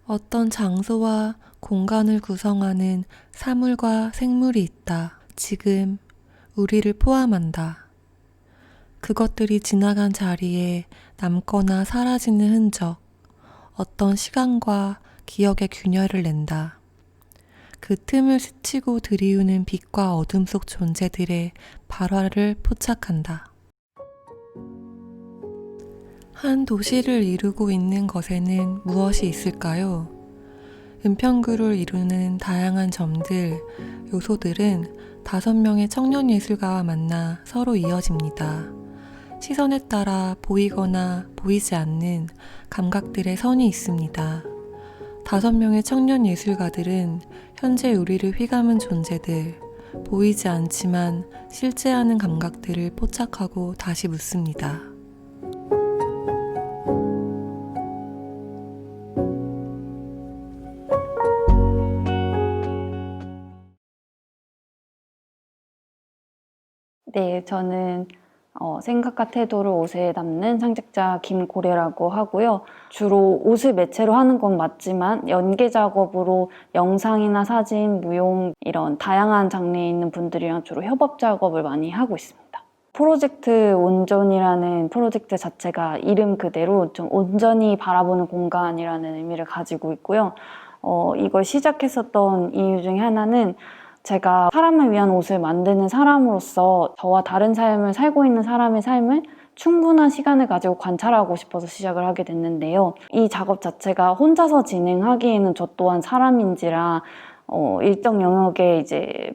어떤 장소와 공간을 구성하는 사물과 생물이 있다. 지금 우리를 포함한다. 그것들이 지나간 자리에 남거나 사라지는 흔적, 어떤 시간과 기억의 균열을 낸다. 그 틈을 스치고 들이우는 빛과 어둠 속 존재들의 발화를 포착한다. 한 도시를 이루고 있는 것에는 무엇이 있을까요? 은평구를 이루는 다양한 점들, 요소들은 5명의 청년 예술가와 만나 서로 이어집니다. 시선에 따라 보이거나 보이지 않는 감각들의 선이 있습니다. 5명의 청년 예술가들은 현재 우리를 휘감은 존재들, 보이지 않지만 실제하는 감각들을 포착하고 다시 묻습니다. 네, 저는 생각과 태도를 옷에 담는 창작자 김고래라고 하고요. 주로 옷을 매체로 하는 건 맞지만 연계 작업으로 영상이나 사진, 무용 이런 다양한 장르에 있는 분들이랑 주로 협업 작업을 많이 하고 있습니다. 프로젝트 온전이라는 프로젝트 자체가 이름 그대로 좀 온전히 바라보는 공간이라는 의미를 가지고 있고요. 이걸 시작했었던 이유 중에 하나는 제가 사람을 위한 옷을 만드는 사람으로서 저와 다른 삶을 살고 있는 사람의 삶을 충분한 시간을 가지고 관찰하고 싶어서 시작을 하게 됐는데요. 이 작업 자체가 혼자서 진행하기에는 저 또한 사람인지라 일정 영역에 이제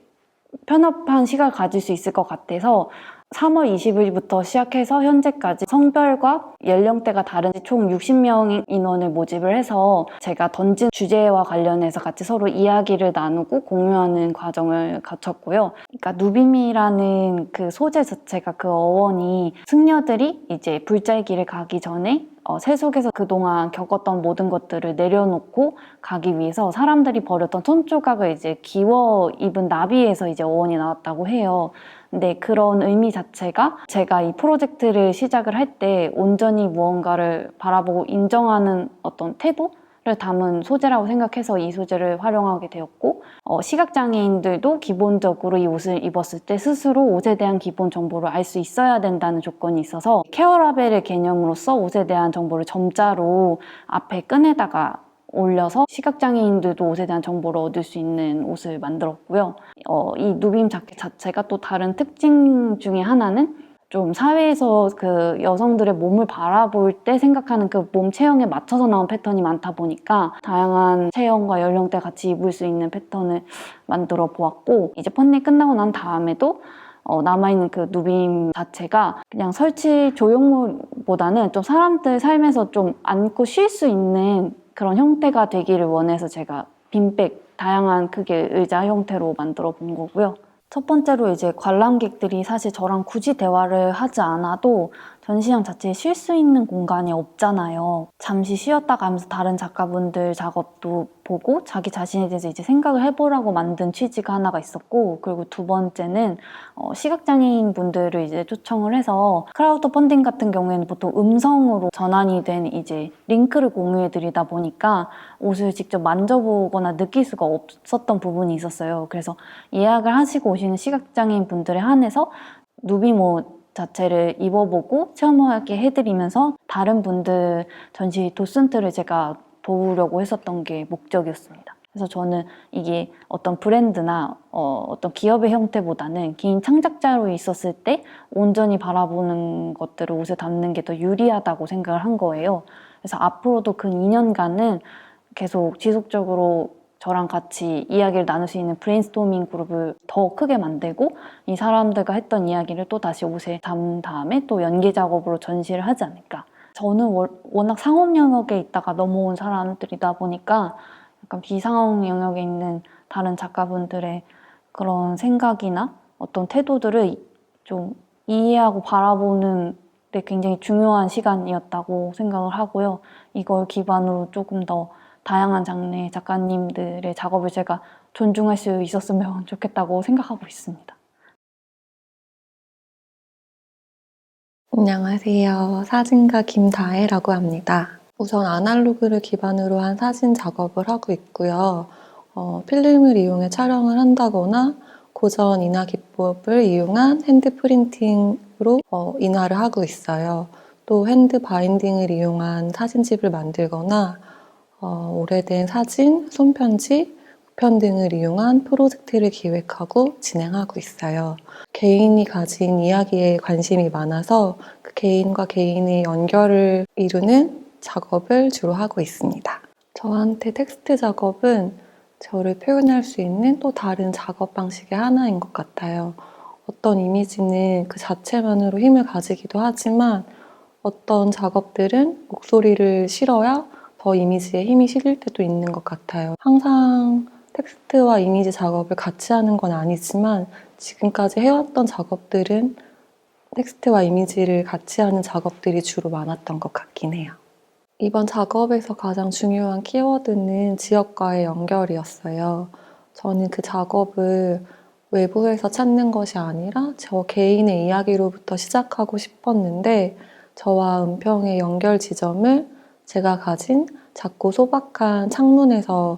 편협한 시간을 가질 수 있을 것 같아서 3월 20일부터 시작해서 현재까지 성별과 연령대가 다른 총 60명 인원을 모집을 해서 제가 던진 주제와 관련해서 같이 서로 이야기를 나누고 공유하는 과정을 거쳤고요. 그러니까 누빔이라는 그 소재 자체가 그 어원이 승려들이 이제 불자의 길을 가기 전에 세속에서 그동안 겪었던 모든 것들을 내려놓고 가기 위해서 사람들이 버렸던 손조각을 이제 기워 입은 나비에서 이제 어원이 나왔다고 해요. 근데 그런 의미 자체가 제가 이 프로젝트를 시작을 할 때 온전히 무언가를 바라보고 인정하는 어떤 태도를 담은 소재라고 생각해서 이 소재를 활용하게 되었고 시각장애인들도 기본적으로 이 옷을 입었을 때 스스로 옷에 대한 기본 정보를 알 수 있어야 된다는 조건이 있어서 케어라벨의 개념으로서 옷에 대한 정보를 점자로 앞에 끈에다가 올려서 시각장애인들도 옷에 대한 정보를 얻을 수 있는 옷을 만들었고요. 이 누빔 자켓 자체가 또 다른 특징 중에 하나는 좀 사회에서 그 여성들의 몸을 바라볼 때 생각하는 그 몸 체형에 맞춰서 나온 패턴이 많다 보니까 다양한 체형과 연령대 같이 입을 수 있는 패턴을 만들어 보았고 이제 펀딩 끝나고 난 다음에도 남아있는 그 누빔 자체가 그냥 설치 조형물보다는 좀 사람들 삶에서 좀 앉고 쉴 수 있는 그런 형태가 되기를 원해서 제가 빈백, 다양한 크기의 의자 형태로 만들어 본 거고요. 첫 번째로 이제 관람객들이 사실 저랑 굳이 대화를 하지 않아도 전시장 자체에 쉴 수 있는 공간이 없잖아요. 잠시 쉬었다 가면서 다른 작가분들 작업도 보고 자기 자신에 대해서 이제 생각을 해보라고 만든 취지가 하나가 있었고, 그리고 두 번째는 시각장애인 분들을 이제 초청을 해서 크라우드 펀딩 같은 경우에는 보통 음성으로 전환이 된 이제 링크를 공유해 드리다 보니까 옷을 직접 만져보거나 느낄 수가 없었던 부분이 있었어요. 그래서 예약을 하시고 오시는 시각장애인 분들에 한해서 누빔 옷 자체를 입어보고 체험하게 해드리면서 다른 분들 전시 도슨트를 제가 도우려고 했었던 게 목적이었습니다. 그래서 저는 이게 어떤 브랜드나 어떤 기업의 형태보다는 개인 창작자로 있었을 때 온전히 바라보는 것들을 옷에 담는 게 더 유리하다고 생각을 한 거예요. 그래서 앞으로도 근 2년간은 계속 지속적으로 저랑 같이 이야기를 나눌 수 있는 브레인스토밍 그룹을 더 크게 만들고 이 사람들과 했던 이야기를 또 다시 옷에 담은 다음에 또 연계 작업으로 전시를 하지 않을까. 저는 워낙 상업 영역에 있다가 넘어온 사람들이다 보니까 약간 비상업 영역에 있는 다른 작가분들의 그런 생각이나 어떤 태도들을 좀 이해하고 바라보는 데 굉장히 중요한 시간이었다고 생각을 하고요. 이걸 기반으로 조금 더 다양한 장르의 작가님들의 작업을 제가 존중할 수 있었으면 좋겠다고 생각하고 있습니다. 안녕하세요. 사진가 김다혜라고 합니다. 우선 아날로그를 기반으로 한 사진 작업을 하고 있고요. 필름을 이용해 촬영을 한다거나 고전 인화 기법을 이용한 핸드 프린팅으로 인화를 하고 있어요. 또 핸드 바인딩을 이용한 사진집을 만들거나 오래된 사진, 손편지, 우편 등을 이용한 프로젝트를 기획하고 진행하고 있어요. 개인이 가진 이야기에 관심이 많아서 그 개인과 개인의 연결을 이루는 작업을 주로 하고 있습니다. 저한테 텍스트 작업은 저를 표현할 수 있는 또 다른 작업 방식의 하나인 것 같아요. 어떤 이미지는 그 자체만으로 힘을 가지기도 하지만 어떤 작업들은 목소리를 실어야 더 이미지에 힘이 실릴 때도 있는 것 같아요. 항상 텍스트와 이미지 작업을 같이 하는 건 아니지만 지금까지 해왔던 작업들은 텍스트와 이미지를 같이 하는 작업들이 주로 많았던 것 같긴 해요. 이번 작업에서 가장 중요한 키워드는 지역과의 연결이었어요. 저는 그 작업을 외부에서 찾는 것이 아니라 저 개인의 이야기로부터 시작하고 싶었는데 저와 은평의 연결 지점을 제가 가진 작고 소박한 창문에서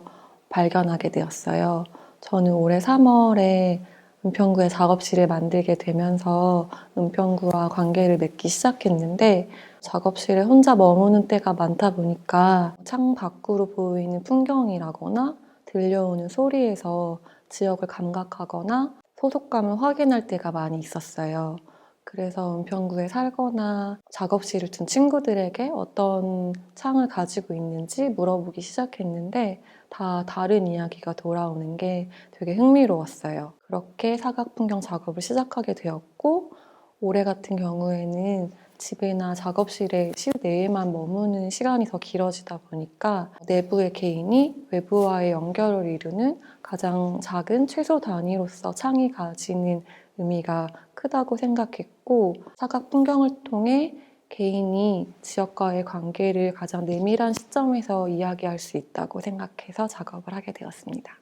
발견하게 되었어요. 저는 올해 3월에 은평구의 작업실을 만들게 되면서 은평구와 관계를 맺기 시작했는데 작업실에 혼자 머무는 때가 많다 보니까 창 밖으로 보이는 풍경이라거나 들려오는 소리에서 지역을 감각하거나 소속감을 확인할 때가 많이 있었어요. 그래서 은평구에 살거나 작업실을 둔 친구들에게 어떤 창을 가지고 있는지 물어보기 시작했는데 다 다른 이야기가 돌아오는 게 되게 흥미로웠어요. 그렇게 사각풍경 작업을 시작하게 되었고 올해 같은 경우에는 집이나 작업실에 실내에만 머무는 시간이 더 길어지다 보니까 내부의 개인이 외부와의 연결을 이루는 가장 작은 최소 단위로서 창이 가지는 의미가 크다고 생각했고 사각 풍경을 통해 개인이 지역과의 관계를 가장 내밀한 시점에서 이야기할 수 있다고 생각해서 작업을 하게 되었습니다.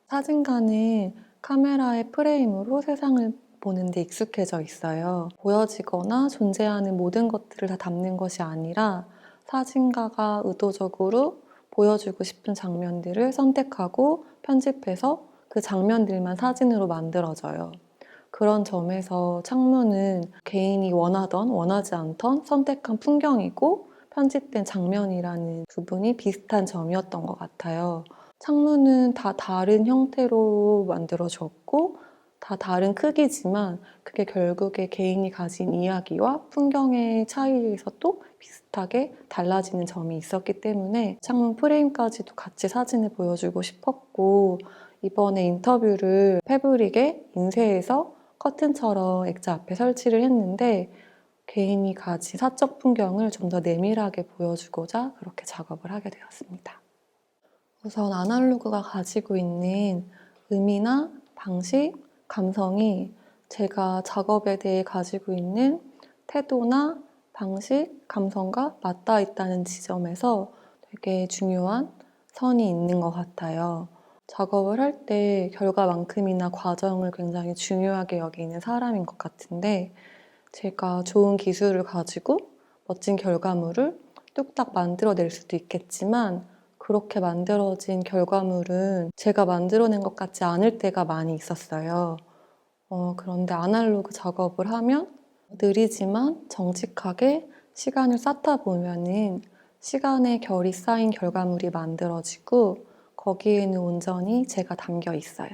사진가는 카메라의 프레임으로 세상을 보는 데 익숙해져 있어요. 보여지거나 존재하는 모든 것들을 다 담는 것이 아니라 사진가가 의도적으로 보여주고 싶은 장면들을 선택하고 편집해서 그 장면들만 사진으로 만들어져요. 그런 점에서 창문은 개인이 원하던 원하지 않던 선택한 풍경이고 편집된 장면이라는 부분이 비슷한 점이었던 것 같아요. 창문은 다 다른 형태로 만들어졌고 다 다른 크기지만 그게 결국에 개인이 가진 이야기와 풍경의 차이에서 또 비슷하게 달라지는 점이 있었기 때문에 창문 프레임까지도 같이 사진을 보여주고 싶었고 이번에 인터뷰를 패브릭에 인쇄해서 커튼처럼 액자 앞에 설치를 했는데 개인이 가진 사적 풍경을 좀 더 내밀하게 보여주고자 그렇게 작업을 하게 되었습니다. 우선 아날로그가 가지고 있는 의미나 방식, 감성이 제가 작업에 대해 가지고 있는 태도나 방식, 감성과 맞닿아 있다는 지점에서 되게 중요한 선이 있는 것 같아요. 작업을 할 때 결과만큼이나 과정을 굉장히 중요하게 여기는 사람인 것 같은데 제가 좋은 기술을 가지고 멋진 결과물을 뚝딱 만들어낼 수도 있겠지만 그렇게 만들어진 결과물은 제가 만들어낸 것 같지 않을 때가 많이 있었어요. 그런데 아날로그 작업을 하면 느리지만 정직하게 시간을 쌓다 보면은 시간의 결이 쌓인 결과물이 만들어지고 거기에는 온전히 제가 담겨 있어요.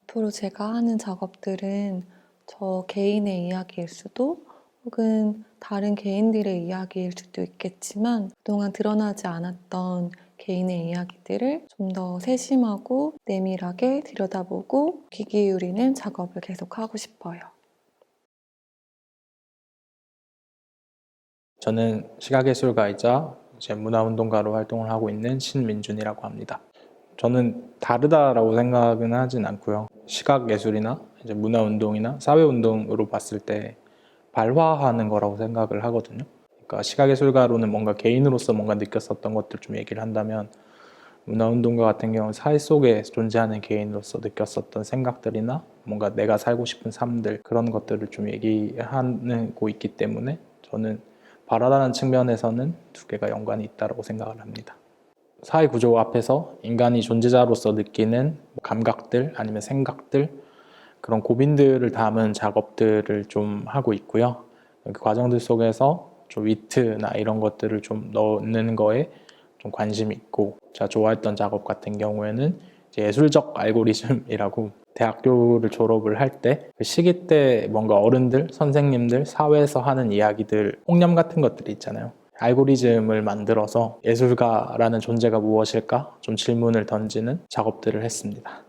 앞으로 제가 하는 작업들은 저 개인의 이야기일 수도 혹은 다른 개인들의 이야기일 수도 있겠지만 그동안 드러나지 않았던 개인의 이야기들을 좀 더 세심하고 내밀하게 들여다보고 귀 기울이는 작업을 계속하고 싶어요. 저는 시각예술가이자 이제 문화운동가로 활동을 하고 있는 신민준이라고 합니다. 저는 다르다라고 생각은 하진 않고요. 시각예술이나 이제 문화운동이나 사회운동으로 봤을 때 발화하는 거라고 생각을 하거든요. 그러니까 시각예술가로는 뭔가 개인으로서 뭔가 느꼈었던 것들 좀 얘기를 한다면 문화운동가 같은 경우는 사회 속에 존재하는 개인으로서 느꼈었던 생각들이나 뭔가 내가 살고 싶은 삶들 그런 것들을 좀 얘기하고 있기 때문에 저는 바라다는 측면에서는 두 개가 연관이 있다고 생각을 합니다. 사회 구조 앞에서 인간이 존재자로서 느끼는 감각들 아니면 생각들 그런 고민들을 담은 작업들을 좀 하고 있고요. 그 과정들 속에서 좀 위트나 이런 것들을 좀 넣는 거에 좀 관심이 있고 제가 좋아했던 작업 같은 경우에는 이제 예술적 알고리즘이라고 대학교를 졸업을 할 때 그 시기 때 뭔가 어른들, 선생님들, 사회에서 하는 이야기들, 폭념 같은 것들이 있잖아요. 알고리즘을 만들어서 예술가라는 존재가 무엇일까? 좀 질문을 던지는 작업들을 했습니다.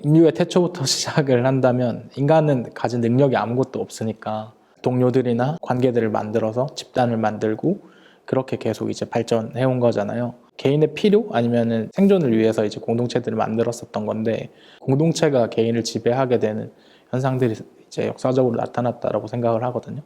인류의 태초부터 시작을 한다면 인간은 가진 능력이 아무것도 없으니까 동료들이나 관계들을 만들어서 집단을 만들고 그렇게 계속 이제 발전해 온 거잖아요. 개인의 필요 아니면은 생존을 위해서 이제 공동체들을 만들었었던 건데 공동체가 개인을 지배하게 되는 현상들이 이제 역사적으로 나타났다라고 생각을 하거든요.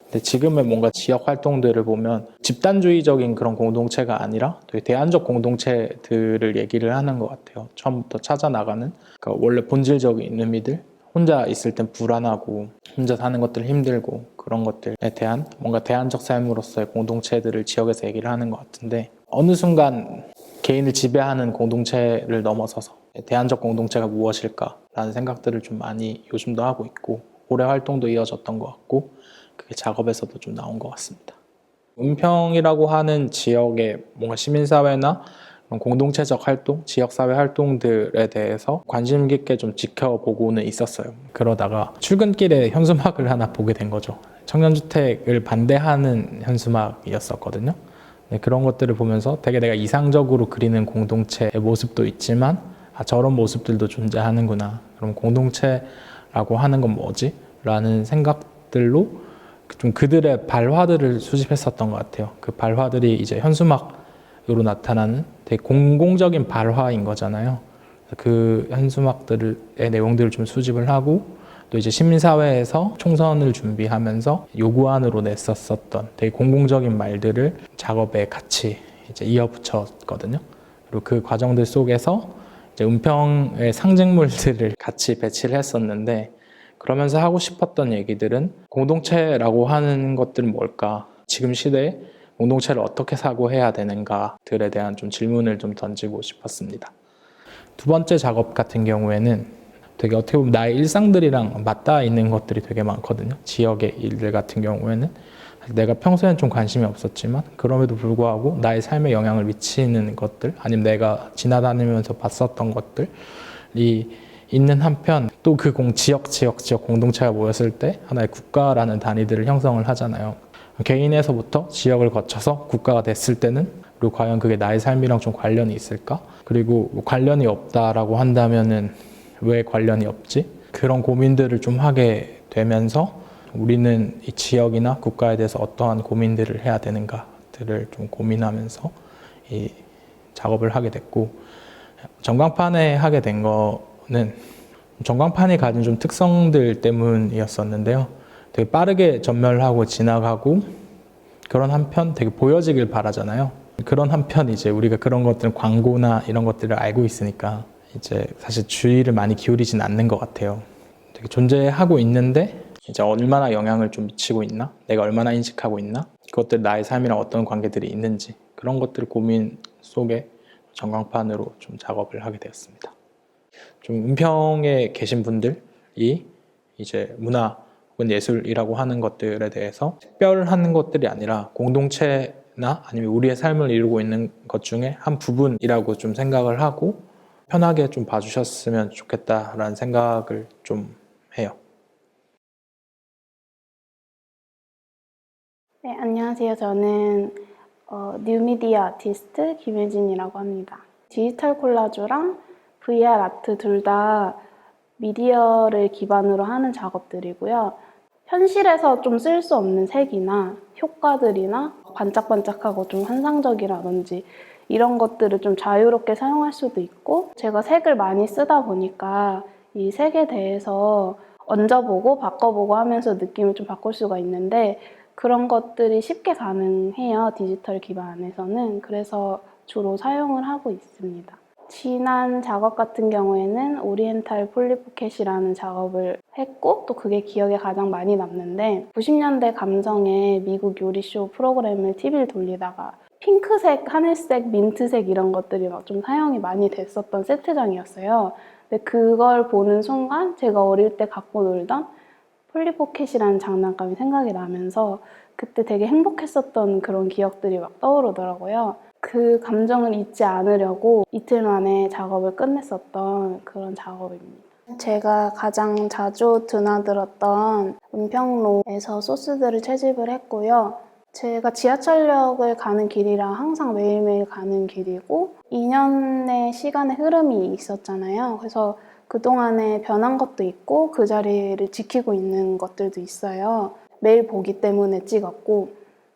근데 지금의 뭔가 지역 활동들을 보면 집단주의적인 그런 공동체가 아니라 되게 대안적 공동체들을 얘기를 하는 것 같아요. 처음부터 찾아나가는 그러니까 원래 본질적인 의미들 혼자 있을 땐 불안하고 혼자 사는 것들 힘들고 그런 것들에 대한 뭔가 대안적 삶으로서의 공동체들을 지역에서 얘기를 하는 것 같은데 어느 순간 개인을 지배하는 공동체를 넘어서서 대안적 공동체가 무엇일까라는 생각들을 좀 많이 요즘도 하고 있고 올해 활동도 이어졌던 것 같고 그게 작업에서도 좀 나온 것 같습니다. 은평이라고 하는 지역의 뭔가 시민사회나 공동체적 활동, 지역사회 활동들에 대해서 관심 깊게 좀 지켜보고는 있었어요. 그러다가 출근길에 현수막을 하나 보게 된 거죠. 청년주택을 반대하는 현수막이었었거든요. 네, 그런 것들을 보면서 되게 내가 이상적으로 그리는 공동체의 모습도 있지만 저런 모습들도 존재하는구나. 그럼 공동체라고 하는 건 뭐지? 라는 생각들로 좀 그들의 발화들을 수집했었던 것 같아요. 그 발화들이 이제 현수막으로 나타나는 되게 공공적인 발화인 거잖아요. 그 현수막들의 내용들을 좀 수집을 하고 또 이제 시민사회에서 총선을 준비하면서 요구안으로 냈었던 되게 공공적인 말들을 작업에 같이 이제 이어붙였거든요. 그리고 그 과정들 속에서 이제 은평의 상징물들을 같이 배치를 했었는데 그러면서 하고 싶었던 얘기들은 공동체라고 하는 것들은 뭘까? 지금 시대에 공동체를 어떻게 사고해야 되는가들에 대한 좀 질문을 좀 던지고 싶었습니다. 두 번째 작업 같은 경우에는 되게 어떻게 보면 나의 일상들이랑 맞닿아 있는 것들이 되게 많거든요. 지역의 일들 같은 경우에는 내가 평소엔 좀 관심이 없었지만 그럼에도 불구하고 나의 삶에 영향을 미치는 것들 아니면 내가 지나다니면서 봤었던 것들이 있는 한편 또 그 지역 공동체가 모였을 때 하나의 국가라는 단위들을 형성을 하잖아요. 개인에서부터 지역을 거쳐서 국가가 됐을 때는 그리고 과연 그게 나의 삶이랑 좀 관련이 있을까? 그리고 관련이 없다라고 한다면은 왜 관련이 없지? 그런 고민들을 좀 하게 되면서 우리는 이 지역이나 국가에 대해서 어떠한 고민들을 해야 되는가들을 좀 고민하면서 이 작업을 하게 됐고 전광판에 하게 된 거는 전광판이 가진 좀 특성들 때문이었었는데요. 되게 빠르게 전멸하고 지나가고 그런 한편 되게 보여지길 바라잖아요. 그런 한편 이제 우리가 그런 것들은 광고나 이런 것들을 알고 있으니까 이제 사실 주의를 많이 기울이진 않는 것 같아요. 되게 존재하고 있는데 이제 얼마나 영향을 좀 미치고 있나? 내가 얼마나 인식하고 있나? 그것들 나의 삶이랑 어떤 관계들이 있는지 그런 것들 고민 속에 전광판으로 좀 작업을 하게 되었습니다. 좀 은평에 계신 분들이 이제 문화 혹은 예술이라고 하는 것들에 대해서 특별한 것들이 아니라 공동체나 아니면 우리의 삶을 이루고 있는 것 중에 한 부분이라고 좀 생각을 하고 편하게 좀 봐주셨으면 좋겠다라는 생각을 좀 해요. 네, 안녕하세요. 저는 뉴미디어 아티스트 김혜진이라고 합니다. 디지털 콜라주랑 VR 아트 둘 다 미디어를 기반으로 하는 작업들이고요. 현실에서 좀 쓸 수 없는 색이나 효과들이나 반짝반짝하고 좀 환상적이라든지 이런 것들을 좀 자유롭게 사용할 수도 있고 제가 색을 많이 쓰다 보니까 이 색에 대해서 얹어보고 바꿔보고 하면서 느낌을 좀 바꿀 수가 있는데 그런 것들이 쉽게 가능해요. 디지털 기반 안에서는. 그래서 주로 사용을 하고 있습니다. 지난 작업 같은 경우에는 오리엔탈 폴리포켓이라는 작업을 했고 또 그게 기억에 가장 많이 남는데 90년대 감성의 미국 요리쇼 프로그램을 TV를 돌리다가 핑크색, 하늘색, 민트색 이런 것들이 막 좀 사용이 많이 됐었던 세트장이었어요. 근데 그걸 보는 순간 제가 어릴 때 갖고 놀던 폴리포켓이라는 장난감이 생각이 나면서 그때 되게 행복했었던 그런 기억들이 막 떠오르더라고요. 그 감정을 잊지 않으려고 이틀 만에 작업을 끝냈었던 그런 작업입니다. 제가 가장 자주 드나들었던 은평로에서 소스들을 채집을 했고요. 제가 지하철역을 가는 길이라 항상 매일매일 가는 길이고 2년의 시간의 흐름이 있었잖아요. 그래서 그동안에 변한 것도 있고 그 자리를 지키고 있는 것들도 있어요. 매일 보기 때문에 찍었고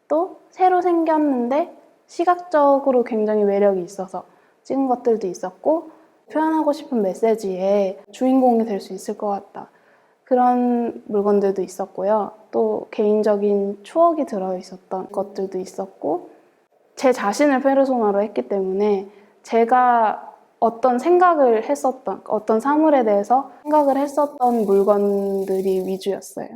또 새로 생겼는데 시각적으로 굉장히 매력이 있어서 찍은 것들도 있었고 표현하고 싶은 메시지의 주인공이 될 수 있을 것 같다. 그런 물건들도 있었고요. 또 개인적인 추억이 들어있었던 것들도 있었고 제 자신을 페르소나로 했기 때문에 제가 어떤 생각을 했었던, 어떤 사물에 대해서 생각을 했었던 물건들이 위주였어요.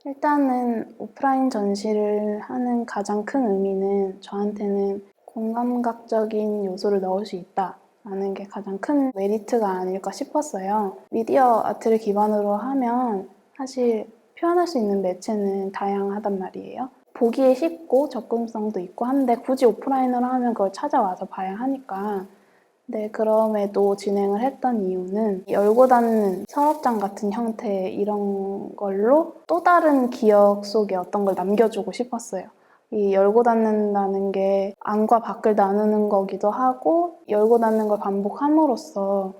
일단은 오프라인 전시를 하는 가장 큰 의미는 저한테는 공감각적인 요소를 넣을 수 있다라는 게 가장 큰 메리트가 아닐까 싶었어요. 미디어 아트를 기반으로 하면 사실 표현할 수 있는 매체는 다양하단 말이에요. 보기에 쉽고 접근성도 있고 한데 굳이 오프라인으로 하면 그걸 찾아와서 봐야 하니까 네, 그럼에도 진행을 했던 이유는 열고 닫는 서랍장 같은 형태 이런 걸로 또 다른 기억 속에 어떤 걸 남겨주고 싶었어요. 이 열고 닫는다는 게 안과 밖을 나누는 거기도 하고 열고 닫는 걸 반복함으로써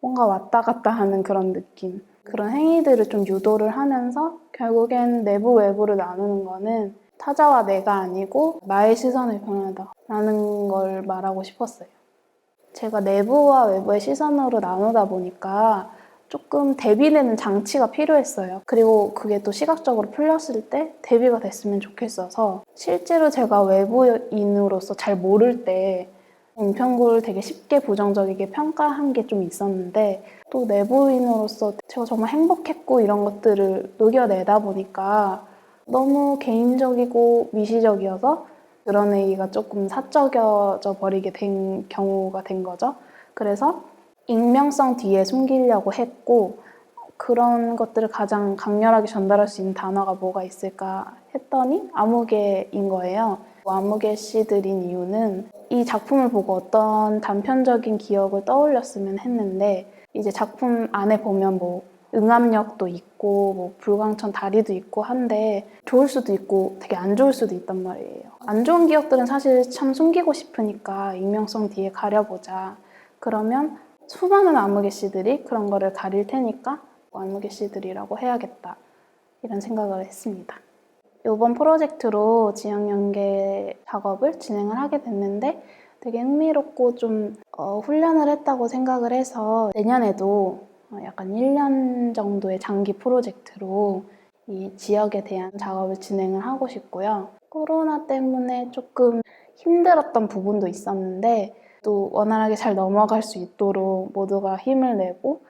뭔가 왔다 갔다 하는 그런 느낌. 그런 행위들을 좀 유도를 하면서 결국엔 내부 외부를 나누는 거는 타자와 내가 아니고 나의 시선을 변하다라는 걸 말하고 싶었어요. 제가 내부와 외부의 시선으로 나누다 보니까 조금 대비되는 장치가 필요했어요. 그리고 그게 또 시각적으로 풀렸을 때 대비가 됐으면 좋겠어서 실제로 제가 외부인으로서 잘 모를 때 은평구를 되게 쉽게 부정적이게 평가한 게 좀 있었는데 또 내부인으로서 제가 정말 행복했고 이런 것들을 녹여내다 보니까 너무 개인적이고 미시적이어서 그런 얘기가 조금 사적여져 버리게 된 경우가 된 거죠. 그래서 익명성 뒤에 숨기려고 했고 그런 것들을 가장 강렬하게 전달할 수 있는 단어가 뭐가 있을까 했더니 아무개인 거예요. 아무개 씨들인 이유는 이 작품을 보고 어떤 단편적인 기억을 떠올렸으면 했는데 이제 작품 안에 보면 뭐 응암역도 있고 뭐 불광천 다리도 있고 한데 좋을 수도 있고 되게 안 좋을 수도 있단 말이에요. 안 좋은 기억들은 사실 참 숨기고 싶으니까 익명성 뒤에 가려보자. 그러면 수많은 아무개 씨들이 그런 거를 가릴 테니까 아무개 씨들이라고 해야겠다. 이런 생각을 했습니다. 이번 프로젝트로 지역연계 작업을 진행을 하게 됐는데 되게 흥미롭고 좀 훈련을 했다고 생각을 해서 내년에도 약간 1년 정도의 장기 프로젝트로 이 지역에 대한 작업을 진행을 하고 싶고요. 코로나 때문에 조금 힘들었던 부분도 있었는데 또 원활하게 잘 넘어갈 수 있도록 모두가 힘을 내고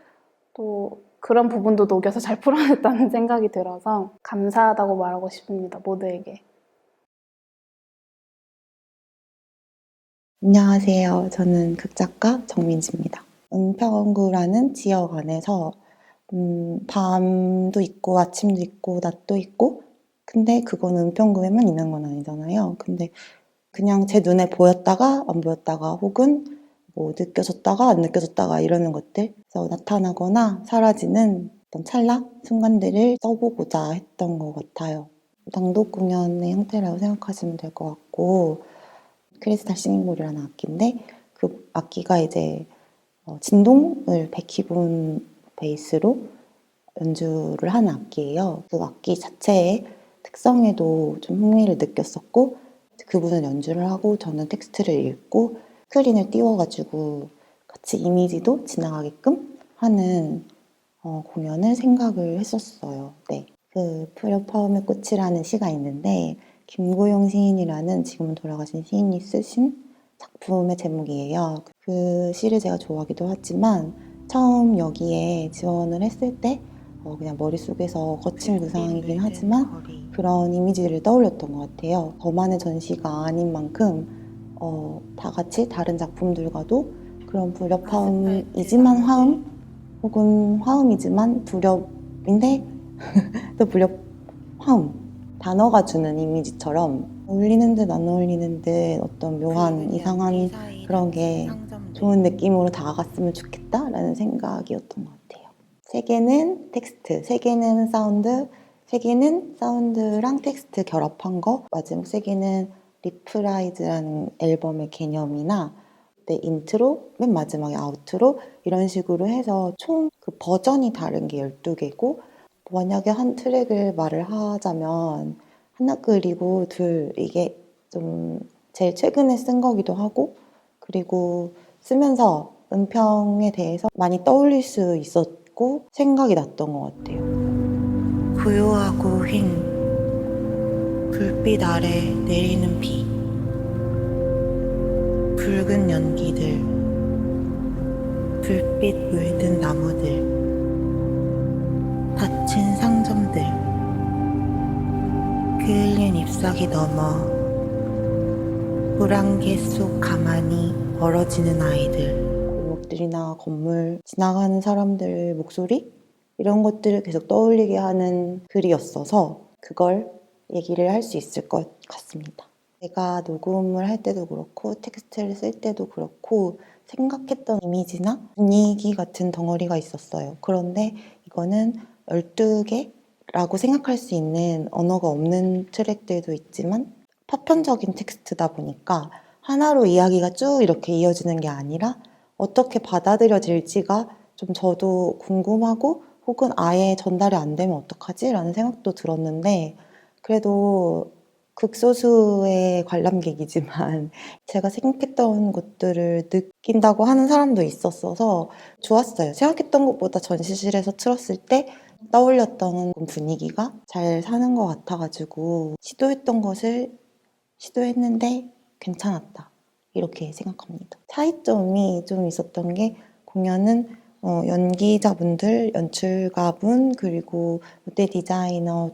또 그런 부분도 녹여서 잘 풀어냈다는 생각이 들어서 감사하다고 말하고 싶습니다. 모두에게. 안녕하세요. 저는 극작가 정민지입니다. 은평구라는 지역 안에서 밤도 있고 아침도 있고 낮도 있고 근데 그건 은평구에만 있는 건 아니잖아요. 근데 그냥 제 눈에 보였다가 안 보였다가 혹은 뭐 느껴졌다가 안 느껴졌다가 이러는 것들 그래서 나타나거나 사라지는 어떤 찰나 순간들을 써보고자 했던 것 같아요. 낭독 공연의 형태라고 생각하시면 될 것 같고 크리스탈 싱잉볼이라는 악기인데 그 악기가 이제 진동을 100기분 베이스로 연주를 하는 악기예요. 그 악기 자체의 특성에도 좀 흥미를 느꼈었고 그분은 연주를 하고 저는 텍스트를 읽고 스크린을 띄워가지고 같이 이미지도 지나가게끔 하는 공연을 생각을 했었어요. 네. 그 푸르파움의 꽃이라는 시가 있는데 김고용 시인이라는 지금은 돌아가신 시인이 쓰신 작품의 제목이에요. 그 시를 제가 좋아하기도 하지만 처음 여기에 지원을 했을 때 그냥 머릿속에서 거친 구상이긴 하지만 그런 이미지를 떠올렸던 것 같아요. 저만의 전시가 아닌 만큼 다 같이 다른 작품들과도 그런 불협화음이지만 화음 혹은 화음이지만 불협인데 또 불협화음 단어가 주는 이미지처럼 어울리는 듯 안 어울리는 듯 어떤 묘한 이상한 그런 게 좋은 느낌으로 다가갔으면 좋겠다라는 생각이었던 것 같아요. 세 개는 텍스트, 세 개는 사운드, 세 개는 사운드랑 텍스트 결합한 거, 마지막 세 개는 리프라이즈라는 앨범의 개념이나 네, 인트로, 맨 마지막에 아우트로 이런 식으로 해서 총 그 버전이 다른 게 12개고 만약에 한 트랙을 말을 하자면 하나 그리고 둘 이게 좀 제일 최근에 쓴 거기도 하고 그리고 쓰면서 은평에 대해서 많이 떠올릴 수 있었고 생각이 났던 것 같아요. 고요하고 흰 불빛 아래 내리는 비 붉은 연기들 불빛 물든 나무들 닫힌 상점들 그을린 잎사귀 너머 물안개 속 가만히 멀어지는 아이들 골목들이나 건물 지나가는 사람들 목소리 이런 것들을 계속 떠올리게 하는 글이었어서 그걸 얘기를 할 수 있을 것 같습니다. 제가 녹음을 할 때도 그렇고 텍스트를 쓸 때도 그렇고 생각했던 이미지나 분위기 같은 덩어리가 있었어요. 그런데 이거는 12개라고 생각할 수 있는 언어가 없는 트랙들도 있지만 파편적인 텍스트다 보니까 하나로 이야기가 쭉 이렇게 이어지는 게 아니라 어떻게 받아들여질지가 좀 저도 궁금하고 혹은 아예 전달이 안 되면 어떡하지? 라는 생각도 들었는데 그래도 극소수의 관람객이지만 제가 생각했던 것들을 느낀다고 하는 사람도 있었어서 좋았어요. 생각했던 것보다 전시실에서 틀었을 때 떠올렸던 분위기가 잘 사는 것 같아가지고 시도했던 것을 시도했는데 괜찮았다. 이렇게 생각합니다. 차이점이 좀 있었던 게 공연은 연기자분들, 연출가분, 그리고 무대 디자이너,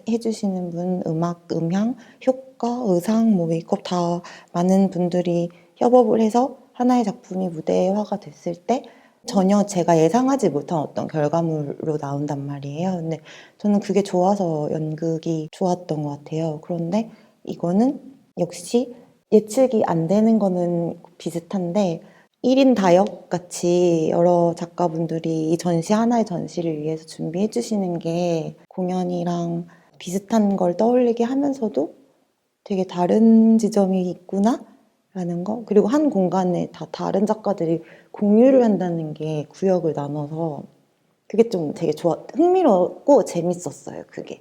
해주시는 분, 음악, 음향, 효과, 의상, 메이크업 다 많은 분들이 협업을 해서 하나의 작품이 무대화가 됐을 때 전혀 제가 예상하지 못한 어떤 결과물로 나온단 말이에요. 근데 저는 그게 좋아서 연극이 좋았던 것 같아요. 그런데 이거는 역시 예측이 안 되는 거는 비슷한데 1인 다역 같이 여러 작가분들이 이 하나의 전시를 위해서 준비해 주시는 게 공연이랑 비슷한 걸 떠올리게 하면서도 되게 다른 지점이 있구나 라는 거 그리고 한 공간에 다 다른 작가들이 공유를 한다는 게 구역을 나눠서 그게 좀 되게 흥미롭고 재밌었어요. 그게.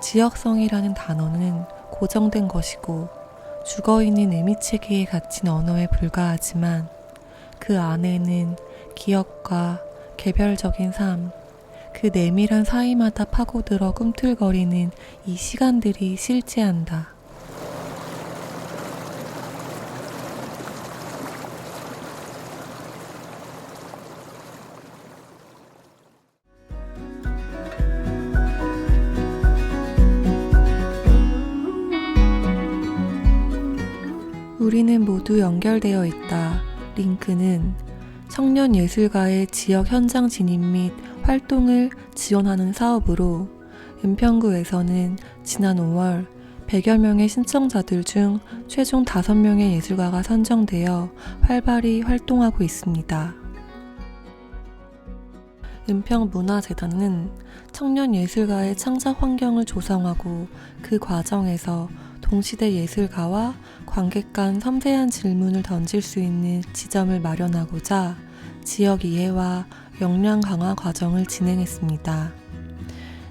지역성이라는 단어는 고정된 것이고 죽어있는 의미체계에 갇힌 언어에 불과하지만 그 안에는 기억과 개별적인 삶, 그 내밀한 사이마다 파고들어 꿈틀거리는 이 시간들이 실제한다. 우리는 모두 연결되어 있다. 링크는 청년 예술가의 지역 현장 진입 및 활동을 지원하는 사업으로 은평구에서는 지난 5월 100여 명의 신청자들 중 최종 5명의 예술가가 선정되어 활발히 활동하고 있습니다. 은평문화재단은 청년 예술가의 창작 환경을 조성하고 그 과정에서 동시대 예술가와 관객 간 섬세한 질문을 던질 수 있는 지점을 마련하고자 지역 이해와 역량 강화 과정을 진행했습니다.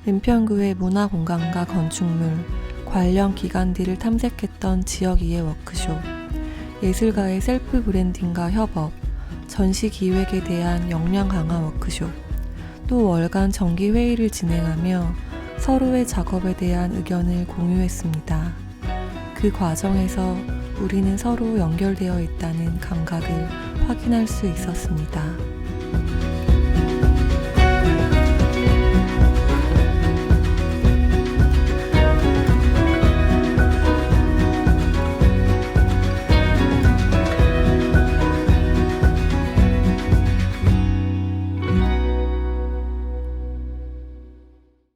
은평구의 문화공간과 건축물, 관련 기관들을 탐색했던 지역 이해 워크숍, 예술가의 셀프 브랜딩과 협업, 전시 기획에 대한 역량 강화 워크숍, 또 월간 정기 회의를 진행하며 서로의 작업에 대한 의견을 공유했습니다. 그 과정에서 우리는 서로 연결되어 있다는 감각을 확인할 수 있었습니다.